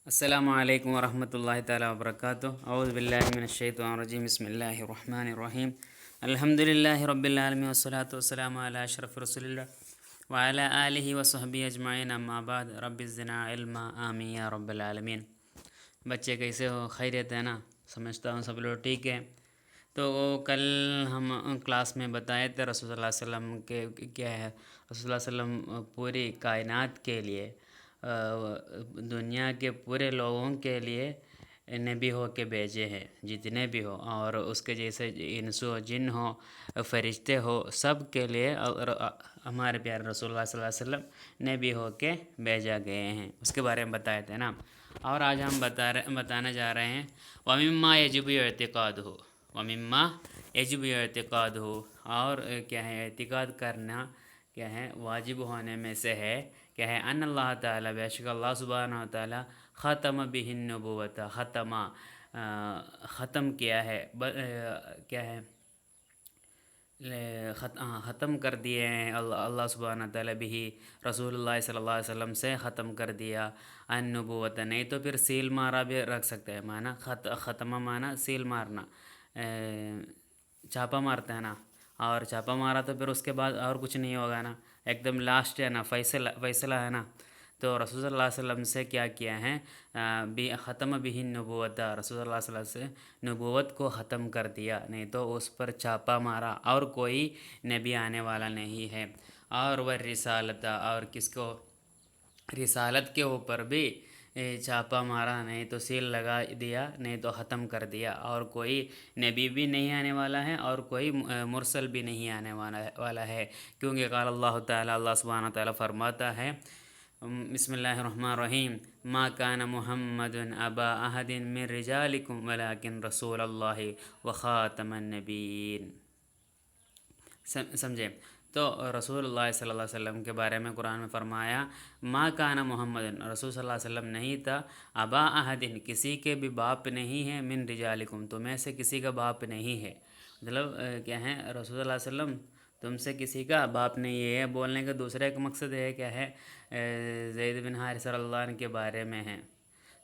السلام علیکم ورحمۃ اللہ تعالیٰ وبرکاتہ اعوذ باللہ من الشیطان الرجیم بسم اللہ الرحمن الرحیم الحمد للہ رب العالمین والصلاة والسلام علی اشرف رسول اللہ وعلی آلہ وصحبہ اجمعین اما بعد رب زدنا علما آمین یا رب العالمین۔ بچے کیسے ہو؟ خیریت ہے نا؟ سمجھتا ہوں سب لوگ ٹھیک ہے۔ تو کل ہم کلاس میں بتائے تھے رسول اللہ صلی اللہ علیہ وسلم کے کیا ہے، رسول اللہ صلی اللہ علیہ وسلم پوری کائنات کے لیے، دنیا کے پورے لوگوں کے لیے نبی ہو کے بھیجے ہیں، جتنے بھی ہو، اور اس کے جیسے انس و جن ہو، فرشتے ہو، سب کے لیے اور ہمارے پیارے رسول اللہ صلی اللہ علیہ وسلم نبی ہو کے بھیجا گئے ہیں، اس کے بارے میں بتائے تھے نا۔ اور آج ہم بتانے جا رہے ہیں وَمِمَّا يَجِبُ اعْتِقَادُهُ، وَمِمَّا يَجِبُ اعْتِقَادُهُ، اور کیا ہے اعتقاد کرنا کیا ہے واجب ہونے میں سے ہے، کیا ہے ان اللہ تعالیٰ، بے شک اللہ سبحانہ و تعالیٰ ختم بہ النبوۃ، ختم کیا ہے، کیا ہے ختم کر دیے ہیں اللہ سبحانہ تعالیٰ بھی رسول اللہ صلی اللہ علیہ وسلم سے ختم کر دیا النبوۃ، نہیں تو پھر سیل مارا بھی رکھ سکتے ہیں، معنی ختمہ معنی سیل مارنا، چھاپا مارتا ہے نا، اور چھاپا مارا تو پھر اس کے بعد اور کچھ نہیں ہوگا نا، ایک دم لاسٹ ہے نا، فیصلہ ہے نا۔ تو رسول اللہ صلی اللہ علیہ وسلم سے کیا ہے، ختم بھی النبوۃ، رسول اللہ صلی اللہ علیہ وسلم سے نبوت کو ختم کر دیا، نہیں تو اس پر چھاپا مارا، اور کوئی نبی آنے والا نہیں ہے۔ اور وہ رسالت، اور کس کو رسالت کے اوپر بھی چھاپا مارا، نہیں تو سیل لگا دیا، نہیں تو ختم کر دیا، اور کوئی نبی بھی نہیں آنے والا ہے اور کوئی مرسل بھی نہیں آنے والا ہے، کیونکہ قال اللہ تعالیٰ، اللہ سبحانہ تعالیٰ فرماتا ہے بسم اللہ الرحمن الرحیم ما کان محمد ابا احد من رجالکم ولکن رسول اللہ وخاتم النبیین۔ سمجھے؟ تو رسول اللہ صلی اللہ علیہ وسلم کے بارے میں قرآن میں فرمایا ما کان محمد، رسول صلی اللہ علیہ وسلم نہیں تھا، ابا احد، کسی کے بھی باپ نہیں ہے، من رجالکم، تمہیں سے کسی کا باپ نہیں ہے، مطلب کیا ہے رسول اللہ علیہ وسلم تم سے کسی کا باپ نہیں ہے، بولنے کا دوسرا ایک مقصد ہے، کیا ہے زید بن حارثہ رضی اللہ عنہ کے بارے میں ہے،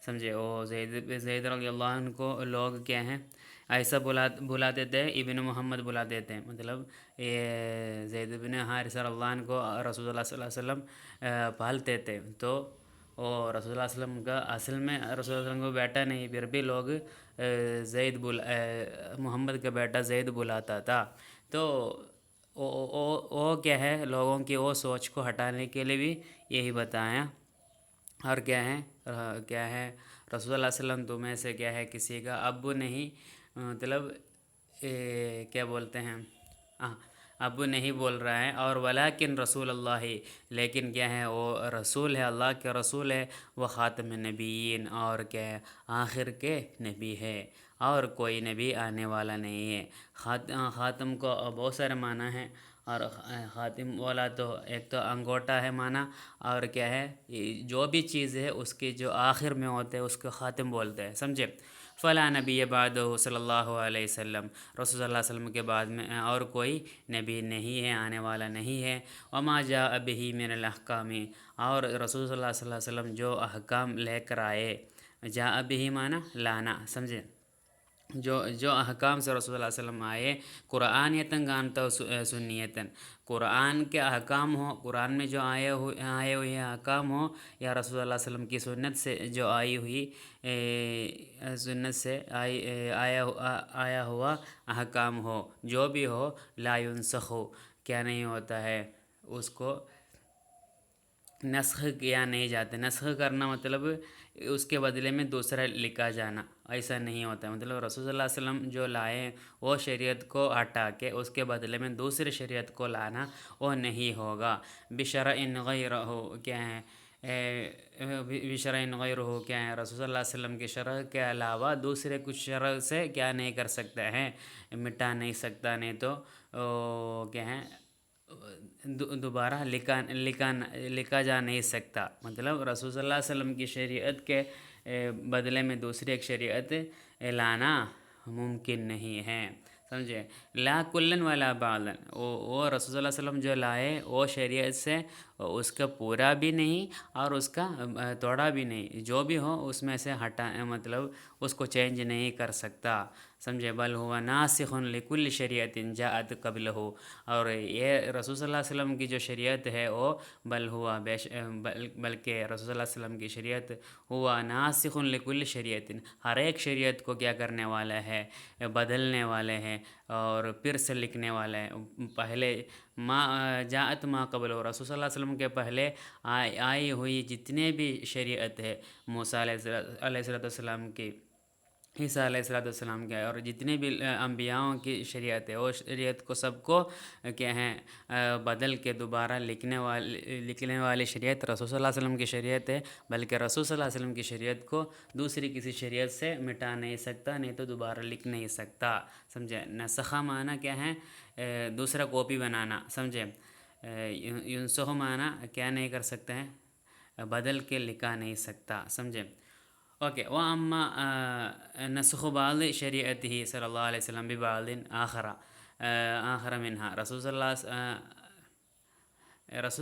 سمجھے؟ وہ زید رضی اللہ عنہ کو لوگ کیا ہیں ایسا بلا دیتے ہیں، ابن محمد بلا دیتے ہیں، مطلب یہ زید بن حارثہ رضی اللہ عنہ کو رسول اللہ صلی اللہ علیہ وسلم پالتے تھے، تو وہ رسول اللہ علیہ وسلم کا اصل میں رسول اللہ علیہ وسلم کو بیٹا نہیں، پھر بھی لوگ محمد کا بیٹا زید بلاتا تھا، تو وہ کیا ہے لوگوں کی وہ سوچ کو ہٹانے کے لیے بھی یہی بتایا۔ اور کیا ہے رسول اللہ صلی اللہ علیہ وسلم تمہیں سے کیا ہے کسی کا ابو نہیں، مطلب کیا بولتے ہیں، ابو نہیں بول رہا ہے، اور ولیکن رسول اللہ، لیکن کیا ہے وہ رسول ہے، اللہ کے رسول ہے، وہ خاتم النبیین، اور کیا ہے آخر کے نبی ہے، اور کوئی نبی آنے والا نہیں ہے۔ خاتم کو بہت سارے معنی ہیں، اور خاتم والا تو ایک تو انگوٹا ہے معنی، اور کیا ہے جو بھی چیز ہے اس کی جو آخر میں ہوتے ہیں اس کو خاتم بولتے ہیں، سمجھے؟ فلا نبی بعدہ صلی اللہ علیہ وسلم، رسول صلی اللہ علیہ وسلم کے بعد میں اور کوئی نبی نہیں ہے، آنے والا نہیں ہے۔ وما جاء بہ من الاحکام، اور رسول صلی اللہ علیہ وسلم جو احکام لے کر آئے، جاء بہ معنی لانا، سمجھے؟ جو احکام سے رسول اللہ علیہ وسلم آئے، قرآنیتاً گانتا سنیتاً، قرآن کے احکام ہو، قرآن میں جو آئے ہوئے احکام ہو، یا رسول اللہ علیہ وسلم کی سنت سے جو آئی ہوئی سنت سے آیا ہوا احکام ہو، جو بھی ہو، لا ینسخ، کیا نہیں ہوتا ہے اس کو نسخ کیا نہیں جاتا۔ نسخ کرنا مطلب اس کے بدلے میں دوسرا لکھا جانا، ایسا نہیں ہوتا، مطلب رسول صلی اللہ علیہ وسلم جو لائے وہ شریعت کو ہٹا کے اس کے بدلے میں دوسری شریعت کو لانا وہ نہیں ہوگا۔ بشرع غیرہ، کیا ہے بشرع غیرہ، کیا ہے رسول صلی اللہ علیہ وسلم کی شرع کے علاوہ دوسرے کچھ شرع سے کیا نہیں کر سکتا ہے، مٹا نہیں سکتا، نہیں تو کیا ہے دوبارہ لکھا جا نہیں سکتا، مطلب رسول صلی اللہ علیہ وسلم کی شریعت کے بدلے میں دوسری ایک شریعت لانا ممکن نہیں ہے، سمجھے؟ لا کلن ولا بعضن، وہ رسول صلی اللہ علیہ وسلم جو لائے وہ شریعت سے اس کا پورا بھی نہیں اور اس کا تھوڑا بھی نہیں، جو بھی ہو اس میں سے مطلب اس کو چینج نہیں کر سکتا، سمجھے؟ بل ہوا ناسخ لکل شریعت جاءت قبلہ، اور یہ رسول صلی اللہ علیہ وسلم کی جو شریعت ہے وہ بلکہ رسول صلی اللہ علیہ وسلم کی شریعت ہوا ناسخ لکل شریعت، ہر ایک شریعت کو کیا کرنے والا ہے، بدلنے والے ہیں اور پھر سے لکھنے والے ہیں۔ پہلے جاءت ما قبل، رسول صلی اللہ علیہ وسلم کے پہلے آئی ہوئی جتنے بھی شریعت ہے، موسیٰ علیہ السلام کی، عیسیٰ علیہ السلام کے، اور جتنے بھی انبیاءوں کی شریعت ہے، وہ شریعت کو سب کو کیا ہیں بدل کے دوبارہ لکھنے والی شریعت رسول صلی اللہ علیہ وسلم کی شریعت ہے، بلکہ رسول صلی اللہ علیہ وسلم کی شریعت کو دوسری کسی شریعت سے مٹا نہیں سکتا، نہیں تو دوبارہ لکھ نہیں سکتا، سمجھے؟ نسخہ معنی کیا ہے؟ دوسرا کاپی بنانا، سمجھے؟ ینسخ معنی کیا نہیں کر سکتے ہیں؟ بدل کے لکھا نہیں سکتا، سمجھے؟ اوکے، وَأَمَّا نسخ بعض شریعتہ صلی اللہ علیہ وسلم ببعض آخر منہا، رسول صلی اللہ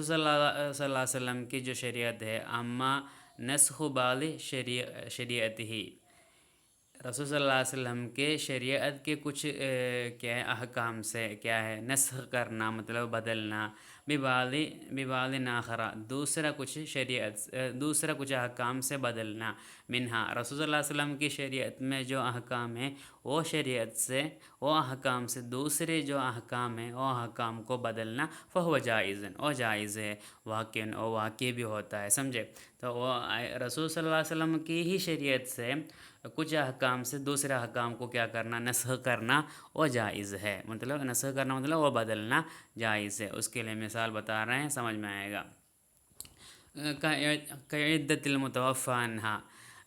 علیہ وسلم کی جو شریعت ہے، اما نسخ بعض شریعتہ، رسول صلی اللہ علیہ وسلم کے شریعت کے کچھ کیا ہے احکام سے کیا ہے نسخ کرنا، مطلب بدلنا، ببعض آخر، دوسرا کچھ احکام سے بدلنا، منہا، رسول صلی اللہ علیہ وسلم کی شریعت میں جو احکام ہیں وہ احکام سے دوسرے جو احکام ہیں وہ احکام کو بدلنا، فہو جائز، وہ جائز ہے، واقع بھی ہوتا ہے، سمجھے؟ تو وہ رسول صلی اللہ علیہ وسلم کی ہی شریعت سے کچھ احکام سے دوسرے احکام کو کیا کرنا، نسخ کرنا، وہ جائز ہے، مطلب نسخ کرنا مطلب وہ بدلنا جائز ہے۔ اس کے لیے مثال بتا رہے ہیں، سمجھ میں آئے گا۔ کعدت المتوفی عنہا،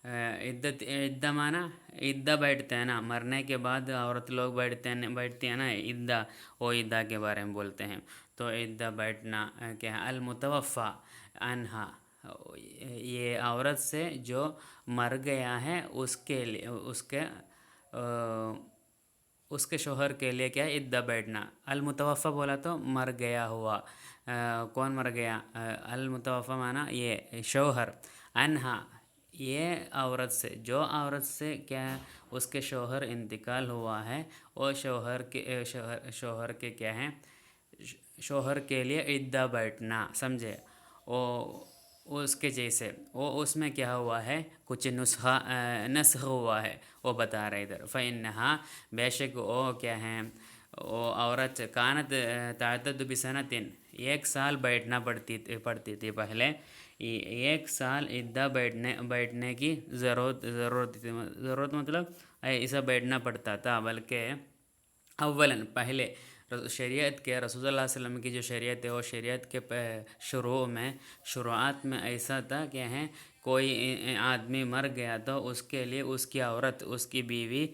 عدہ معنی عدہ بیٹھتے ہیں نا، مرنے کے بعد عورت لوگ بیٹھتی ہیں نا، عدہ، وہ عدہ کے بارے میں بولتے ہیں، تو عدہ بیٹھنا کیا ہے؟ المتوفی عنہا، یہ عورت سے جو مر گیا ہے اس کے لیے، اس کے شوہر کے لیے کیا ہے؟ عدہ بیٹھنا۔ المتوفی بولا تو مر گیا ہوا، کون مر گیا؟ المتوفی معنی یہ شوہر، عنہا، یہ عورت سے، جو عورت سے کیا ہے اس کے شوہر انتقال ہوا ہے، وہ شوہر کے کیا ہیں، شوہر کے لیے عدہ بیٹھنا، سمجھے؟ اس کے جیسے وہ اس میں کیا ہوا ہے، کچھ نسخ ہوا ہے، وہ بتا رہے ادھر، فَإِنَّهَا، بے شک وہ کیا ہیں، وہ عورت کانت تعتد بسنۃ، 1 سال بیٹھنا پڑتی تھی پہلے، 1 سال عدہ بیٹھنے کی ضرورت مطلب ایسا بیٹھنا پڑتا تھا، بلکہ اولاً پہلے شریعت کے، رسول اللہ علیہ وسلم کی جو شریعت ہے وہ شریعت کے شروعات میں ایسا تھا کہ کوئی آدمی مر گیا تو اس کے لیے اس کی عورت، اس کی بیوی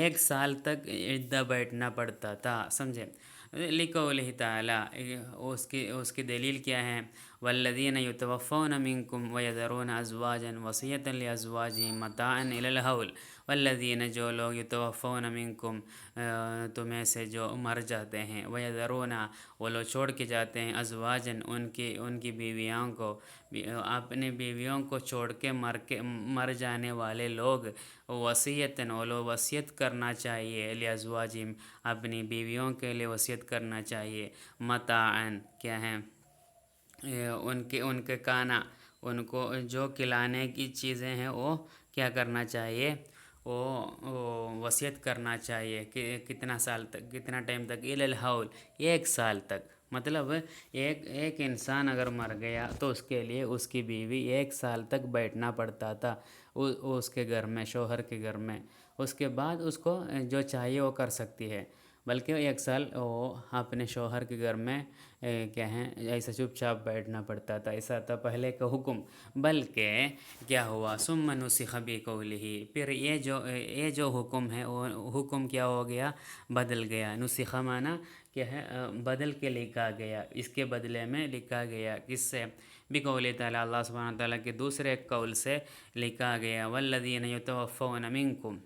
1 سال تک عدہ بیٹھنا پڑتا تھا، سمجھے؟ لقولہ تعالی، اس کی دلیل کیا ہے؟ والذین یتوفون منکم ویذرون ازواجا وصیۃ لازواجہم متاعا الی الحول، والذین، جو لوگ یتوفون منکم، تمہیں سے جو مر جاتے ہیں، ویذرون، وہ لوگ چھوڑ کے جاتے ہیں، ازواجا، ان کی بیویوں کو، اپنی بیویوں کو چھوڑ کے مر جانے والے لوگ، وصیتاً، وہ لوگ وصیت کرنا چاہیے، لازواجہم، اپنی بیویوں کے لیے وصیت کرنا چاہیے، متاعاً، کیا ہے، ان کے کانا، ان کو جو کھلانے کی چیزیں ہیں وہ کیا کرنا چاہیے، وہ وصیت کرنا چاہیے کہ کتنا سال تک، کتنا ٹائم تک، الی الحول، 1 سال تک، مطلب ایک انسان اگر مر گیا تو اس کے لیے اس کی بیوی 1 سال تک بیٹھنا پڑتا تھا اس کے گھر میں، شوہر کے گھر میں، اس کے بعد اس کو جو چاہیے وہ کر سکتی ہے، بلکہ 1 سال وہ اپنے شوہر کے گھر میں کیا ہیں ایسا چپ چاپ بیٹھنا پڑتا تھا، ایسا تھا پہلے کا حکم۔ بلکہ کیا ہوا، ثم نسخ بقولہ، پھر یہ جو حکم ہے وہ حکم کیا ہو گیا، بدل گیا، نسخ معنی کیا ہے، بدل کے لکھا گیا، اس کے بدلے میں لکھا گیا، کس سے؟ بقول تعالیٰ، اللہ سبحانہ تعالیٰ کے دوسرے قول سے لکھا گیا، والذین یتوفون منکم،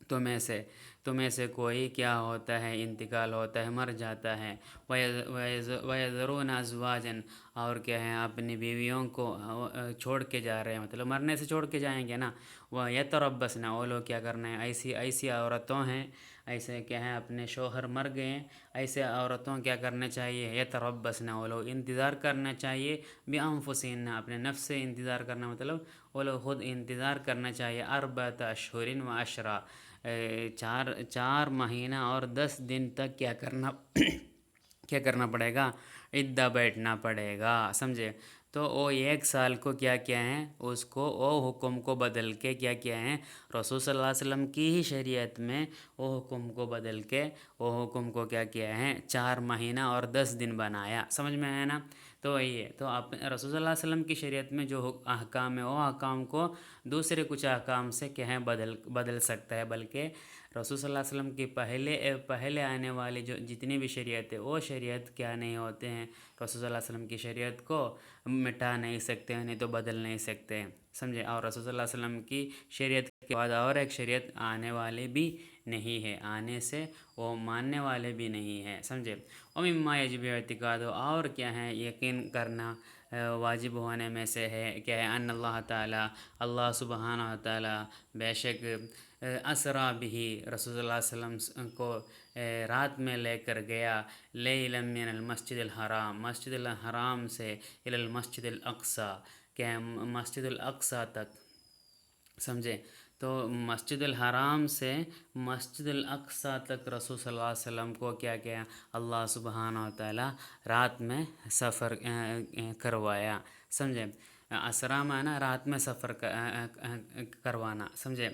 تمہیں سے، تمہیں سے کوئی کیا ہوتا ہے، انتقال ہوتا ہے، مر جاتا ہے، وَيَذَرُونَ أَزْوَاجًا، اور کیا ہے اپنی بیویوں کو چھوڑ کے جا رہے ہیں، مطلب مرنے سے چھوڑ کے جائیں گے نا، وَيَتَرَبَّصْنَ، وہ لوگ کیا کرنا ہے، ایسی عورتوں ہیں، ایسے کیا ہیں اپنے شوہر مر گئے ہیں، ایسے عورتوں کیا کرنا چاہیے، یتربصن، وہ لوگ انتظار کرنا چاہیے، بِأَنفُسِهِنَّ، اپنے نفس سے انتظار کرنا، مطلب وہ لوگ خود انتظار کرنا چاہیے، 4 اشہر و 10، چار مہینہ اور 10 دن تک کیا کرنا کیا کرنا پڑے گا، عدہ بیٹھنا پڑے گا، سمجھے؟ تو وہ 1 سال کو کیا کیا ہیں، اس کو وہ حکم کو بدل کے کیا کیا ہیں، رسول صلی اللہ علیہ وسلم کی ہی شریعت میں وہ حکم کو بدل کے وہ حکم کو کیا کیا ہے، 4 مہینہ اور 10 دن بنایا، سمجھ میں آیا نا؟ تو وہی ہے، تو رسول صلی اللہ علیہ وسلم کی شریعت میں جو احکام ہے، وہ احکام کو دوسرے کچھ احکام سے کیا ہے بدل سکتا ہے، بلکہ رسول صلی اللہ علیہ وسلم کی پہلے آنے والی جو جتنی بھی شریعت ہے، وہ شریعت کیا نہیں ہوتے ہیں، رسول صلی اللہ علیہ وسلم کی شریعت کو مٹا نہیں سکتے ہیں، نہیں تو بدل نہیں سکتے ہیں، سمجھے؟ اور رسول صلی اللہ علیہ وسلم کی شریعت کے بعد اور ایک شریعت آنے والے بھی نہیں ہے، آنے سے وہ ماننے والے بھی نہیں ہیں، سمجھے؟ وَمِمَّا يَجِبُ اعتقاد، اور کیا ہے یقین کرنا واجب ہونے میں سے ہے، کیا ہے، ان اللہ تعالیٰ، اللہ سبحانہ و تعالیٰ بے شک اسرا بھی، رسول اللہ علیہ وسلم کو رات میں لے کر گیا، لیلا من المسجد الحرام، مسجد الحرام سے الی المسجد الاقصی، کہ مسجد الاقصی تک، سمجھے؟ تو مسجد الحرام سے مسجد الاقصی تک رسول صلی اللہ علیہ وسلم کو کیا کیا، اللہ سبحانہ و تعالیٰ رات میں سفر کروایا، سمجھے؟ اسرا معنی رات میں سفر کروانا، سمجھے؟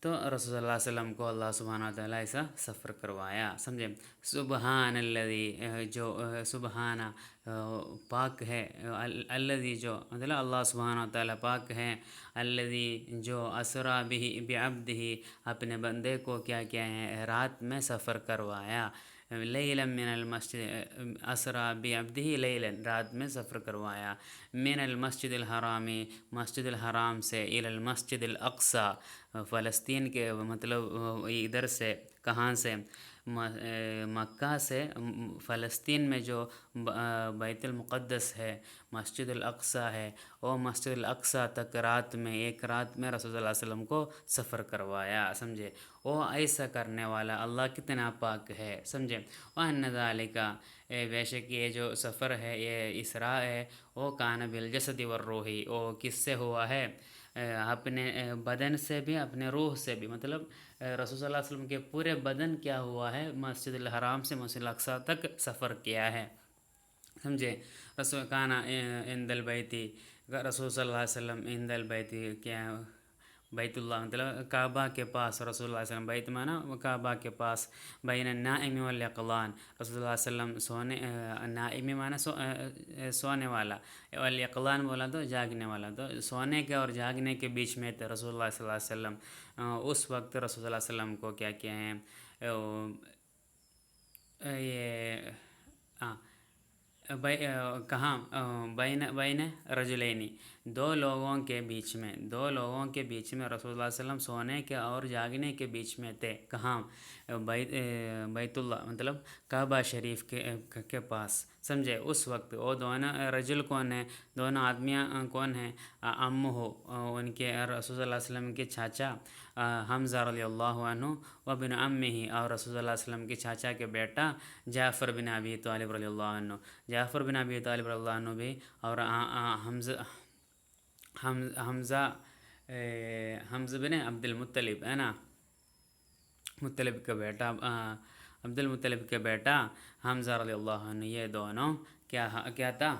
تو رسول صلی اللہ علیہ وسلم کو اللہ سبحانہ و تعالیٰ ایسا سفر کروایا، سمجھے؟ سبحان الذی، جو سبحانہ پاک ہے، الذی جو مطلب اللہ سبحانہ و تعالیٰ پاک ہے، الذی جو اسرا بعبدہ، اپنے بندے کو کیا کیا ہے رات میں سفر کروایا، لیلا من المسجد، اسرا بعبدہ لیلا، رات میں سفر کروایا، من المسجد الحرامی، مسجد الحرام سے، الی المسجد الاقصی، فلسطین کے مطلب ادھر سے، کہاں سے، مکہ سے فلسطین میں جو بیت المقدس ہے، مسجد الاقصی ہے، وہ مسجد الاقصی تک رات میں، ایک رات میں رسول اللہ علیہ وسلم کو سفر کروایا، سمجھے؟ وہ ایسا کرنے والا اللہ کتنا پاک ہے، سمجھے؟ وَأَنَّ ذَلِكَ، بے شک یہ جو سفر ہے، یہ اسراء ہے، وہ کان بالجسد والروح، وہ کس سے ہوا ہے، اپنے بدن سے بھی، اپنے روح سے بھی، مطلب رسول صلی اللہ علیہ وسلم کے پورے بدن کیا ہوا ہے، مسجد الحرام سے مسجد الاقصی تک سفر کیا ہے، سمجھے؟ رسول کانا عند البیتی، رسول صلی اللہ علیہ وسلم عند البیتی، کیا بیت اللہ مطلب کعبہ کے پاس، رسول اللہ علیہ وسلم بیت معنی کعبہ کے پاس، بین النائم والیقظان، رسول اللہ علیہ وسلم سونے، نائم معنی سونے والا، والیقظان بولا تو جاگنے والا، تو سونے کے اور جاگنے کے بیچ میں تھے رسول اللہ صلی اللہ علیہ وسلم، اس وقت رسول اللہ علیہ وسلم کو کیا کیا ہیں، یہ کہاں، بین رجلینی، دو لوگوں کے بیچ میں، رسول اللہ علیہ وسلم سونے کے اور جاگنے کے بیچ میں تھے، کہاں، بیت اللہ مطلب کعبہ شریف کے پاس، سمجھے؟ اس وقت وہ دونوں رجل کون ہیں، دونوں آدمیاں کون ہیں، ہو ان کے رسول اللہ علیہ وسلم کے چاچا حمزہ رضی اللہ عنہ، وابن عمہ، اور رسول اللہ علیہ وسلم کے چاچا کے بیٹا جعفر بن ابی طالب رضی اللہ عنہ، جعفر بن ابی طالب رضی اللہ عنہ بھی، اور حمزہ بن عبد المطلب ہے نا، مطلب کا بیٹا، عبد المطلب کے بیٹا حمزہ رضی اللہ عنہ، یہ دونوں کیا تھا،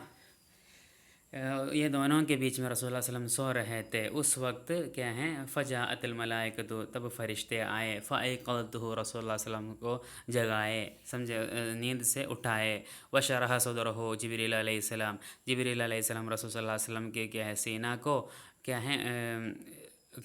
یہ دونوں کے بیچ میں رسول اللہ صلی اللہ علیہ وسلم سو رہے تھے، اس وقت کیا ہیں، فجاءت الملائکۃ، تب فرشتے آئے، فایقظتہ، رسول اللہ صلی اللہ علیہ وسلم کو جگائے، سمجھے؟ نیند سے اٹھائے، وشرح صدرہ، جبریل علیہ السلام رسول صلی اللہ علیہ وسلم کے کیا ہے سینہ کو کیا ہے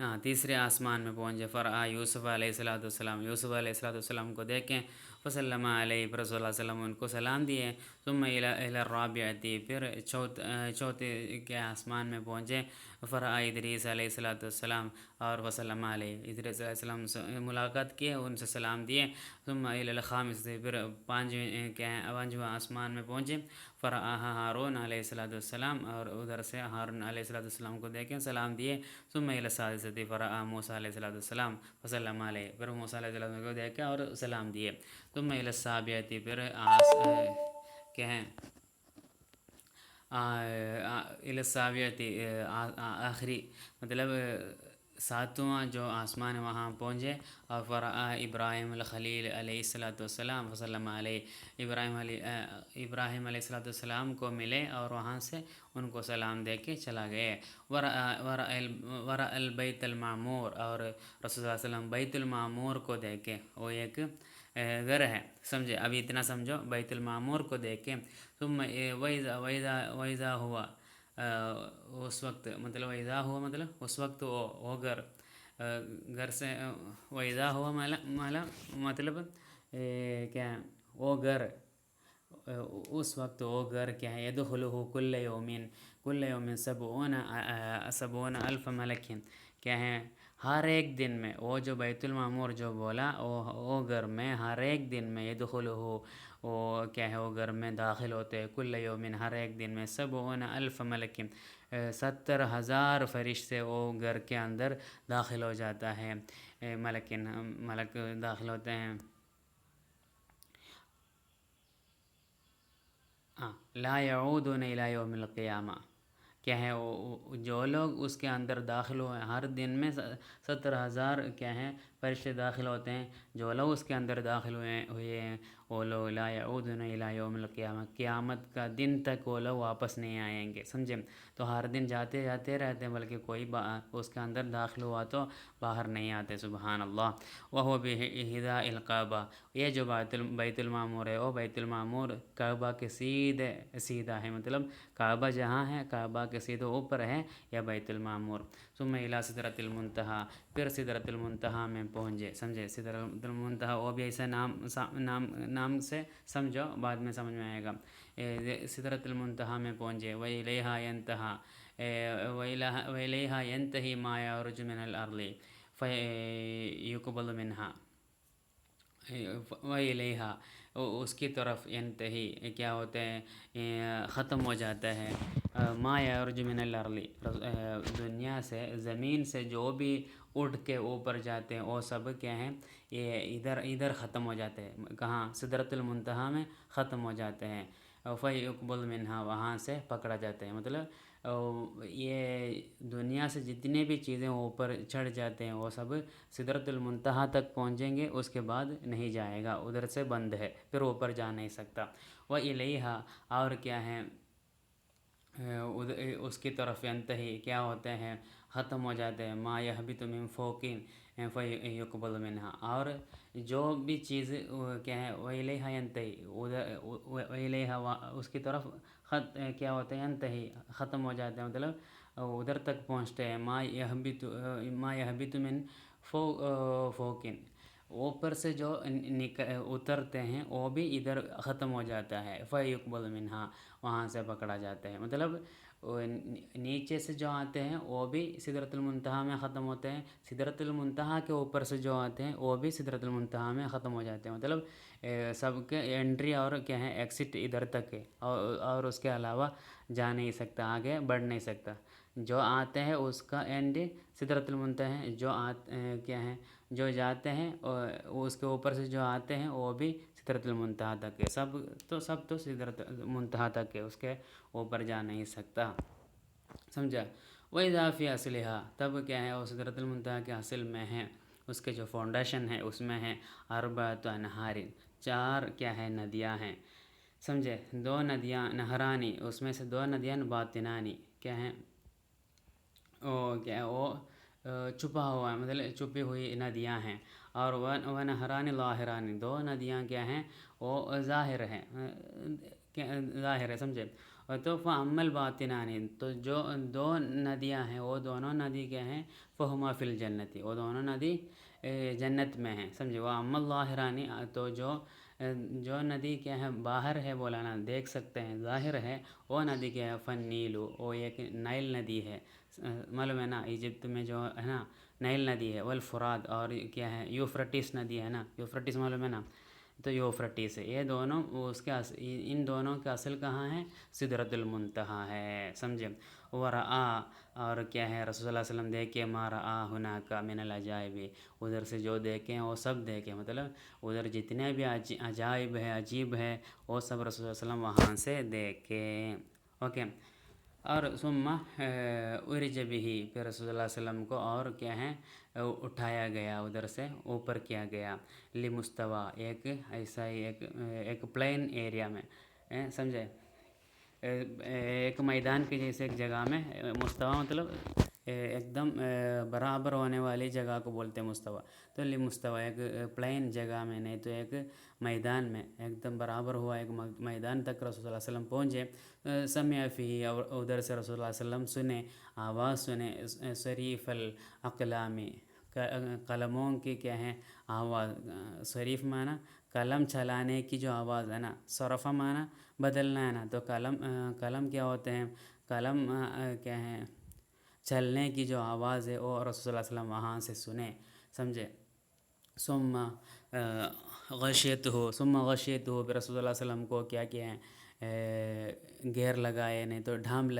ہاں تیسرے آسمان میں پہنچے، فرآ یوسف علیہ السلام، یوسف علیہ السلام کو دیکھیں، وسلم علیہ، پر صلی اللہ علیہ وسلم ان کو سلام دیے، ثم الی الرابعۃ، پھر چوتھے کے آسمان میں پہنچے، فرآ ادریس علیہ السلام اور وسلم علیہ، ادریس علیہ السلام سے ملاقات کیے، ان سے سلام دیے، ثم الی الخامس، پھر پانچویں آسمان میں پہنچے، فرآ ہارون علیہ السلام، اور ادھر سے ہارون علیہ السلام کو دیکھیں، سلام دیے، ثم الی السادسۃ، فرآ موسیٰ علیہ السلام وسلم علیہ، پھر موسیٰ علیہ السلام کو دیکھیں اور سلام دیے، ثم الی السابعۃ، پھر کیا ہے الی السابعۃ، آخری مطلب ساتواں جو آسمان ہے وہاں پہنچے، اور فرآ ابراہیم الخلیل علیہ السلام وسلم علیہ، ابراہیم علیہ السلام کو ملے اور وہاں سے ان کو سلام دے کے چلا گئے، ورأى البیت المعمور، اور رسول اللہ علیہ وسلم بیت المعمور کو دیکھے، وہ ایک گھر ہے، سمجھے، ابھی اتنا سمجھو، بیت المعمور کو دیکھیں، ثم وَإِذَا ہوا، اس وقت مطلب وَإِذَا ہوا مطلب اس وقت وہ گھر سے، وَإِذَا ہوا مطلب کیا ہے، وہ گھر، اس وقت وہ گھر کیا ہے، يدخلہ کل یوم سبعون الف ملک، کیا ہے، ہر ایک دن میں، وہ جو بیت المعمور جو بولا، وہ گھر میں ہر ایک دن میں، يدخلہ، وہ کیا ہے، وہ گھر میں داخل ہوتے ہیں، کل یوم، ہر ایک دن میں، 70,000 ملک، 70,000 فرشتے وہ گھر کے اندر داخل ہو جاتا ہے، ملک داخل ہوتے ہیں، لا يعودون الى یوم القیامہ، کیا ہے، جو لوگ اس کے اندر داخل ہوئے، ہر دن میں 70,000 کیا ہیں فرشتے داخل ہوتے ہیں، جو لوگ اس کے اندر داخل ہوئے ہیں، وہ لوگ لا یعودون الی یوم القیامہ، قیامت کا دن تک وہ لوگ واپس نہیں آئیں گے، سمجھے، تو ہر دن جاتے رہتے ہیں، بلکہ کوئی اس کے اندر داخل ہوا تو باہر نہیں آتے، سبحان اللہ، وہو بحذاء الکعبہ، یہ جو بیت المعمور ہے، وہ بیت المعمور کعبہ کے سیدھا ہے، مطلب کعبہ جہاں ہے، کعبہ کے سیدھے اوپر ہے یا بیت المعمور، ثم الی سدرۃ المنتہی، پھر سدرۃ المنتہی میں پہنچے، سمجھے، سدرۃ المنتہی، وہ بھی ایسا نام سے سمجھو، بعد میں سمجھ میں آئے گا، سدرۃ المنتہی میں پہنچے، وإلیہا ینتہی ما یعرج من الارض فیقبل منہا، وإلیہا، اس کی طرف، ینتہی کیا ہوتا ہے، ختم ہو جاتا ہے، ما یعرج من الارض، دنیا سے، زمین سے جو بھی اٹھ کے اوپر جاتے ہیں، وہ سب کیا ہیں، یہ ادھر ختم ہو جاتے ہیں، کہاں، سدرۃ المنتہی میں ختم ہو جاتے ہیں، فیقبل منہا، وہاں سے پکڑا جاتے ہیں، مطلب یہ دنیا سے جتنے بھی چیزیں اوپر چڑھ جاتے ہیں، وہ سب سدرۃ المنتہی تک پہنچیں گے، اس کے بعد نہیں جائے گا، ادھر سے بند ہے، پھر اوپر جا نہیں سکتا، وإلیہا، اور کیا ہے، اس کی طرف، ینتہی کیا ہوتے ہیں، ختم ہو جاتے ہیں، ما یہبط من فوق فیقبل منہا، اور جو بھی چیز کیا ہے، وإلیہا ینتہی، وإلیہا، اس کی طرف کیا ہوتے ہیں، ینتہی، ختم ہو جاتے ہیں، مطلب ادھر تک پہنچتے ہیں، ما یہبط من فوق، اوپر سے جو اترتے ہیں، وہ بھی ادھر ختم ہو جاتا ہے، فیقبل منہا، وہاں سے پکڑا جاتا ہے، مطلب نیچے سے جو آتے ہیں وہ بھی سدرۃ المنتہی میں ختم ہوتے ہیں، سدرۃ المنتہی کے اوپر سے جو آتے ہیں وہ بھی سدرۃ المنتہی میں ختم ہو جاتے ہیں، مطلب سب کے انٹری اور کیا ہے، ایکسٹ ادھر تک ہے، اور اس کے علاوہ جا نہیں سکتا، آگے بڑھ نہیں سکتا، جو آتے ہیں اس کا اینڈ سدرۃ المنتہی ہے، کیا ہے، جو جاتے ہیں اس کے اوپر سے جو آتے ہیں وہ بھی سدرۃ المنتہی تک ہے، سب تو سدرۃ المنتہی تک ہے، اس کے اوپر جا نہیں سکتا، سمجھا، وإذا فی اصلھا، تب کیا ہے، وہ سدرۃ المنتہی کے اصل میں ہے، اس کے جو فاؤنڈیشن ہے اس میں ہے، اربعۃ انہار، 4 کیا ہے، ندیاں ہیں، سمجھے، 2 ندیاں نہرانی، اس میں سے 2 ندیاں باطنانی، کیا ہیں، وہ چھپا ہوا ہے، مطلب چھپی ہوئی ندیاں ہیں، اور وہ نہران ظاہران، 2 ندیاں کیا ہیں، وہ ظاہر ہیں، سمجھے، تو فَأَمَّا الْبَاطِنَانِ تو جو دو ندیاں ہیں وہ دونوں ندی کیا ہیں فَهُمَا فِي الْجَنَّةِ وہ دونوں ندی جنت میں ہیں سمجھے. وَأَمَّا الظَّاهِرَانِ تو جو ندی کیا ہے باہر ہے بولانا دیکھ سکتے ہیں ظاہر ہے وہ ندی کیا ہے فَالنِّيلُ وہ ایک نائل ندی ہے معلوم ہے نا ایجپت میں جو ہے نا نائل ندی ہے. والفرات اور کیا ہے یوفرٹس ندی ہے نا یوفرٹس معلوم ہے نا تو یوفرٹس ہے. یہ دونوں اس کے ان دونوں کا اصل کہاں ہے سدرۃ المنتہا ہے سمجھے. ورآ اور کیا ہے رسول اللہ صلی اللہ علیہ وسلم دیکھے ما رآ ہناک من العجائب ادھر سے جو دیکھیں وہ سب دیکھیں مطلب ادھر جتنے بھی عجائب ہے عجیب ہے وہ سب رسول اللہ علیہ وسلم وہاں سے دیکھیں. اوکے. اور ثم عرج بہ پھر رسول اللہ علیہ وسلم کو اور کیا ہے اٹھایا گیا ادھر سے اوپر کیا گیا لمستوی ایک ایسا ہی ایک پلین ایریا میں سمجھے ایک میدان کے جیسے ایک جگہ میں مستوی مطلب ایک دم برابر ہونے والی جگہ کو بولتے ہیں مستوی. تو لمستوی ایک پلین جگہ میں نہیں تو ایک میدان میں ایک دم برابر ہوا ایک میدان تک رسول اللہ علیہ وسلم پہنچے. سمع فیہ اور ادھر سے رسول اللہ علیہ وسلم سنے آواز سنے صریف الاقلام قلموں کی کیا ہے آواز. صریف معنی قلم چلانے کی جو آواز ہے نا صرفہ معنی بدلنا ہے نا تو قلم کیا ہوتے ہیں قلم کیا ہے چلنے کی جو آواز ہے وہ رسول اللہ علیہ وسلم وہاں سے سنے سمجھے. ثم غشیتہ پھر رسول اللہ علیہ وسلم کو کیا ہے گھیر لگائے نہیں تو ڈھانپ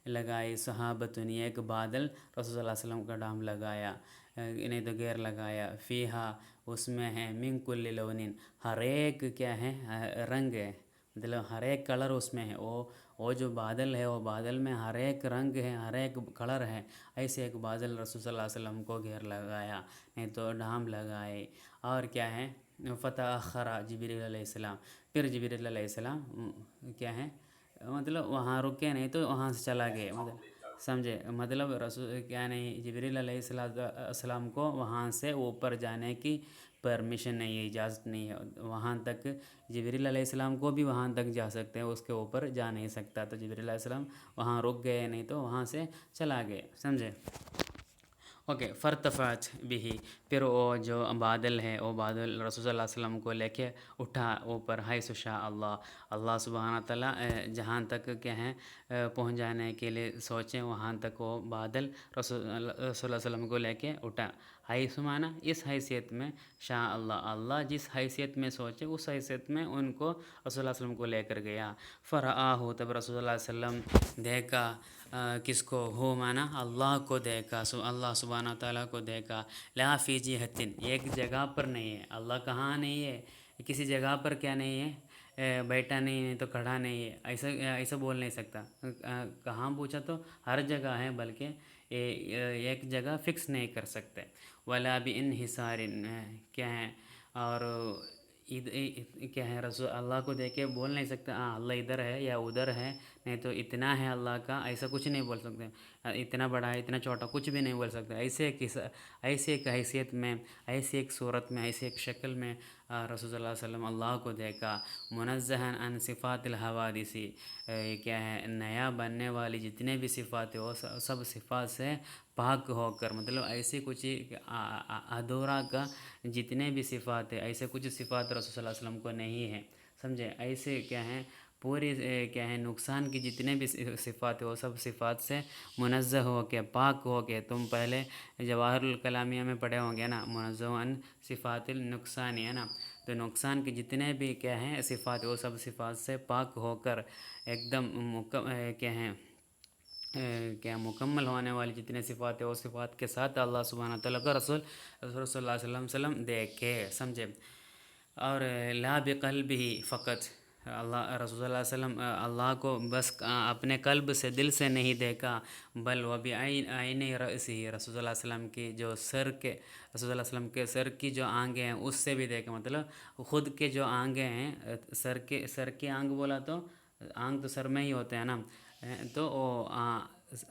لگائی صحابتن ایک بادل رسول اللہ علیہ وسلم کا ڈھانپ لگایا نہیں تو گھیر لگایا. فیہا اس میں ہے من کل لون ہر ایک کیا ہے رنگ ہے مطلب ہر ایک کلر اس میں ہے. وہ جو بادل ہے وہ بادل میں ہر ایک رنگ ہے ہر ایک کلر ہے. ایسے ایک بادل رسول صلی اللہ علیہ وسلم کو گھیر لگایا نہیں تو ڈھانپ لگائے. اور کیا ہے فتأخر جبریل علیہ السلام پھر جبریل علیہ السلام کیا ہے مطلب وہاں رکے نہیں تو وہاں سے چلا گئے مطلب سمجھے. مطلب رسول کیا نہیں جبریل علیہ السلام کو وہاں سے اوپر جانے کی پرمیشن نہیں ہے اجازت نہیں ہے. وہاں تک جبریل علیہ السلام کو بھی وہاں تک جا سکتے ہیں اس کے اوپر جا نہیں سکتا. تو جبریل علیہ السلام وہاں رک گئے نہیں تو وہاں سے چلا گئے سمجھے. اوکے. فارتفعت بہ پھر وہ جو بادل ہے وہ بادل رسول اللہ علیہ وسلم کو لے کے اٹھا اوپر حیث شاء اللہ سبحانہ تعالیٰ جہاں تک کیا ہے پہنچ جانے کے لیے سوچیں وہاں تک وہ بادل رسول اللہ علیہ وسلم کو لے کے اٹھا. حیث معنی اس حیثیت میں شاء اللہ جس حیثیت میں سوچے اس حیثیت میں ان کو رسول اللہ علیہ وسلم کو لے کر گیا. فرآہ تب رسول اللہ علیہ وسلم دیکھا کس کو ہو معنی اللہ کو دیکھا اللہ سبحانہ تعالیٰ کو دیکھا. لا فی جہۃ ایک جگہ پر نہیں ہے اللہ کہاں نہیں ہے کسی جگہ پر کیا نہیں ہے بیٹھا نہیں ہے تو کھڑا نہیں ہے ایسا بول نہیں سکتا. کہاں پوچھا تو ہر جگہ ہے بلکہ ایک جگہ فکس نہیں کر سکتے. ولا بانحصار کیا ہے اور کیا ہے رسول اللہ کو دیکھ کے بول نہیں سکتے اللہ ادھر ہے یا ادھر ہے نہیں تو اتنا ہے اللہ کا ایسا کچھ نہیں بول سکتے. اتنا بڑا ہے اتنا چھوٹا کچھ بھی نہیں بول سکتے. ایسے ایک حیثیت میں ایسی ایک صورت میں ایسی ایک شکل میں رسول اللہ علیہ وسلم اللہ کو دیکھا. منزہا عن صفات الحوادث کیا ہے نیا بننے والی جتنے بھی صفات ہیں وہ سب صفات سے پاک ہو کر مطلب ایسے کچھ ادھورا کا جتنے بھی صفات ہیں ایسے کچھ صفات رسول صلی اللہ علیہ وسلم کو نہیں ہے سمجھے. ایسے کیا ہیں پوری کیا ہے نقصان کی جتنے بھی صفات ہیں وہ سب صفات سے منزہ ہو کے پاک ہو کے. تم پہلے جواہر الکلامیہ میں پڑھے ہوں گے نا منزہ عن صفات النقصان ہے نا تو نقصان کے جتنے بھی کیا ہیں صفات وہ سب صفات سے پاک ہو کر ایک دم کیا ہیں کیا مکمل ہونے والی جتنے صفات ہیں وہ صفات کے ساتھ اللہ سبحانہ تعالیٰ کا رسول صلی اللہ علیہ وسلم دیکھے سمجھے. اور لا بقلبہ فقط اللہ رسول اللہ علیہ وسلم اللہ کو بس اپنے قلب سے دل سے نہیں دیکھا بل وبعین رأسہ رسول اللہ علیہ وسلم کی جو رسول اللہ علیہ وسلم کے سر کی جو آنگیں ہیں اس سے بھی دیکھا مطلب خود کے جو آنگیں ہیں سر کے آنگ بولا تو آنگ تو سر میں ہی ہوتے ہیں نا تو وہ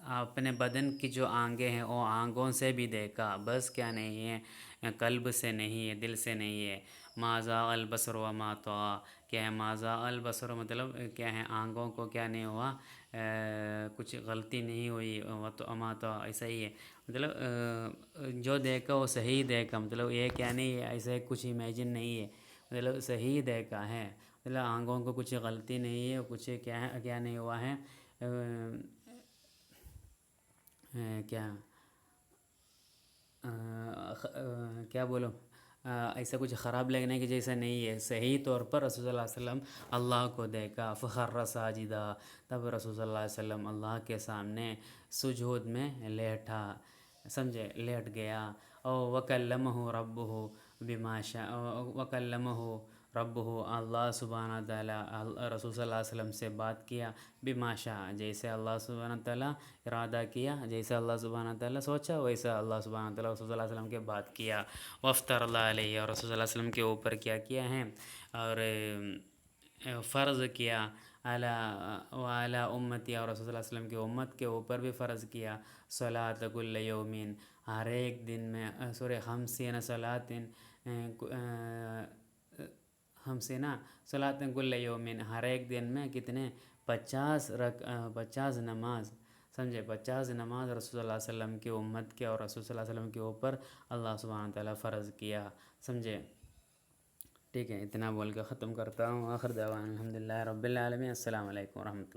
اپنے بدن کی جو آنگیں ہیں وہ آنگوں سے بھی دیکھا، بس کیا نہیں ہے، قلب سے نہیں ہے، دل سے نہیں ہے۔ ما زاغ البصر وما طغى، کیا ہے ما زاغ البصر مطلب کیا ہے، آنگوں کو کیا نہیں ہوا، کچھ غلطی نہیں ہوئی، وما طغى ایسا ہی ہے، مطلب جو دیکھا وہ صحیح دیکھا، مطلب یہ کیا نہیں ہے ایسے کچھ امیجن نہیں ہے، مطلب صحیح دیکھا ہے، مطلب آنگوں کو کچھ غلطی نہیں ہے، کچھ کیا نہیں ہوا ہے، کیا کیا بولو، ایسا کچھ خراب لگنے کی جیسا نہیں ہے، صحیح طور پر رسول صلی اللہ علیہ وسلم اللہ کو دیکھا، فخر ساجدہ، تب رسول صلی اللہ علیہ وسلم اللہ کے سامنے سجود میں لیٹا، سمجھے، لیٹ گیا، اور وکلمہ ربہ بما شاء، وکلمہ ربہ، اللہ سبحانہ تعالیٰ رسول صلی اللہ علیہ وسلم سے بات کیا، بما شاء، جیسے اللہ سبحانہ تعالیٰ ارادہ کیا، جیسے اللہ سبحانہ تعالیٰ سوچا ویسا اللہ سبحانہ تعالیٰ رسول صلی اللہ علیہ وسلم کے بات کیا، وفتر اللہ علیہ، اور رسول صلی اللہ علیہ وسلم کے اوپر کیا ہے، اور فرض کیا، وعلی امتی، اور رسول صلی اللہ علیہ وسلم کی امت کے اوپر بھی فرض کیا، صلاۃ کل یومین، ہر ایک دن میں، سورہ خمسین صلاۃ، خمسین صلاۃ کل یومین، ہر ایک دن میں کتنے، 50 نماز، سمجھے، 50 نماز رسول صلی اللہ علیہ وسلم کی امت کے اور رسول صلی اللہ علیہ وسلم کے اوپر اللہ سبحانہ تعالیٰ فرض کیا، سمجھے۔ ٹھیک ہے، اتنا بول کے ختم کرتا ہوں، آخر دعوانا الحمدللہ رب العالمین، السلام علیکم ورحمۃ اللہ۔